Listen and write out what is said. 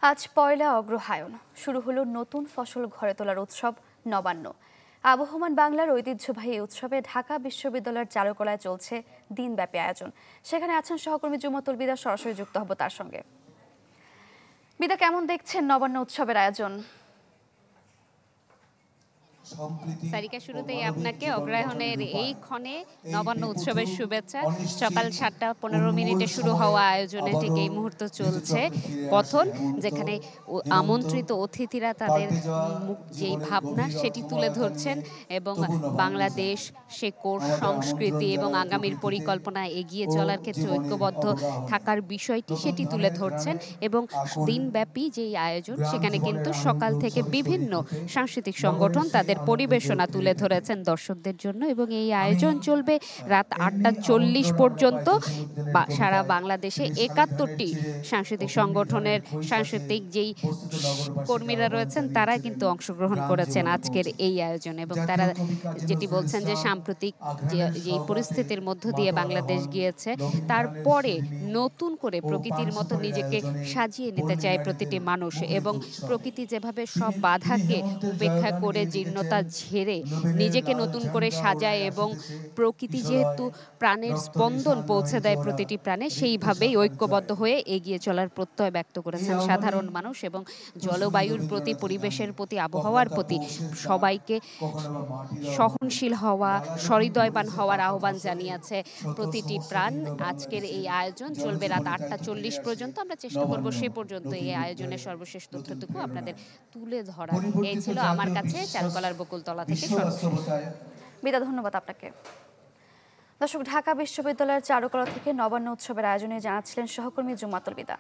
আজ পয়লা অগ্রহায়ণ, শুরু হলো নতুন ফসল ঘরে তোলার উৎসব নবান্ন। আবহমান বাংলার ঐতিহ্যবাহী উৎসবে ঢাকা বিশ্ববিদ্যালয়ের চারুকলায় চলছে দিনব্যাপী আয়োজন। সেখানে আছেন সহকর্মী জুমাতুল বিদা, সরাসরি যুক্ত হব তার সঙ্গে। বিদা, কেমন দেখছেন নবান্ন উৎসবের আয়োজন? সারিকা, শুরুতেই আপনাকে অগ্রহায়ণের এই ক্ষণে নবান্ন উৎসবের শুভেচ্ছা। সকাল 7:15 শুরু হওয়া আয়োজনে ঠিক এই মুহূর্ত চলছে কথন, যেখানে আমন্ত্রিত অতিথিরা তাদের যেই ভাবনা সেটি তুলে ধরছেন এবং বাংলাদেশ শেকড় সংস্কৃতি এবং আগামীর পরিকল্পনা এগিয়ে চলার ক্ষেত্রে ঐক্যবদ্ধ থাকার বিষয়টি সেটি তুলে ধরছেন। এবং দিনব্যাপী যেই আয়োজন, সেখানে কিন্তু সকাল থেকে বিভিন্ন সাংস্কৃতিক সংগঠন তাদের পরিবেশনা তুলে ধরেছেন দর্শকদের জন্য এবং এই আয়োজন চলবে রাত 8:40 পর্যন্ত। সারা বাংলাদেশে 71টি সাংস্কৃতিক সংগঠনের সাংস্কৃতিক যেই কর্মীরা রয়েছেন তারা কিন্তু অংশগ্রহণ করেছেন আজকের এই আয়োজনে এবং তারা যেটি বলছেন যে সাম্প্রতিক যে পরিস্থিতির মধ্য দিয়ে বাংলাদেশ গিয়েছে, তারপরে নতুন করে প্রকৃতির মতো নিজেকে সাজিয়ে নিতে চায় প্রতিটি মানুষ এবং প্রকৃতি যেভাবে সব বাধাকে উপেক্ষা করে জীর্ণতা ঝেড়ে নিজেকে নতুন করে সাজায় এবং প্রকৃতি যেহেতু প্রাণের স্পন্দন পৌঁছে দেয় প্রতিটি প্রাণে, সেইভাবেই ঐক্যবদ্ধ হয়ে এগিয়ে চলার প্রত্যয় ব্যক্ত করেছেন সাধারণ মানুষ এবং জলবায়ুর প্রতি, পরিবেশের প্রতি, আবহাওয়ার প্রতি সবাইকে সহনশীল হওয়া, সহৃদয়বান হওয়ার আহ্বান জানিয়েছে প্রতিটি প্রাণ। আজকের এই আয়োজন চলবে রাত 8:40 পর্যন্ত। আমরা চেষ্টা করব সে পর্যন্ত এই আয়োজনের সর্বশেষ তথ্যটুকু আপনাদের তুলে ধরা। এই ছিল আমার কাছে চারুকলার বকুলতলা থেকে সরাসরি। বিদা, ধন্যবাদ আপনাকে। দর্শক, ঢাকা বিশ্ববিদ্যালয়ের চারুকলা থেকে নবান্ন উৎসবের আয়োজনে জানাচ্ছিলেন সহকর্মী জুমাতুল বিদা।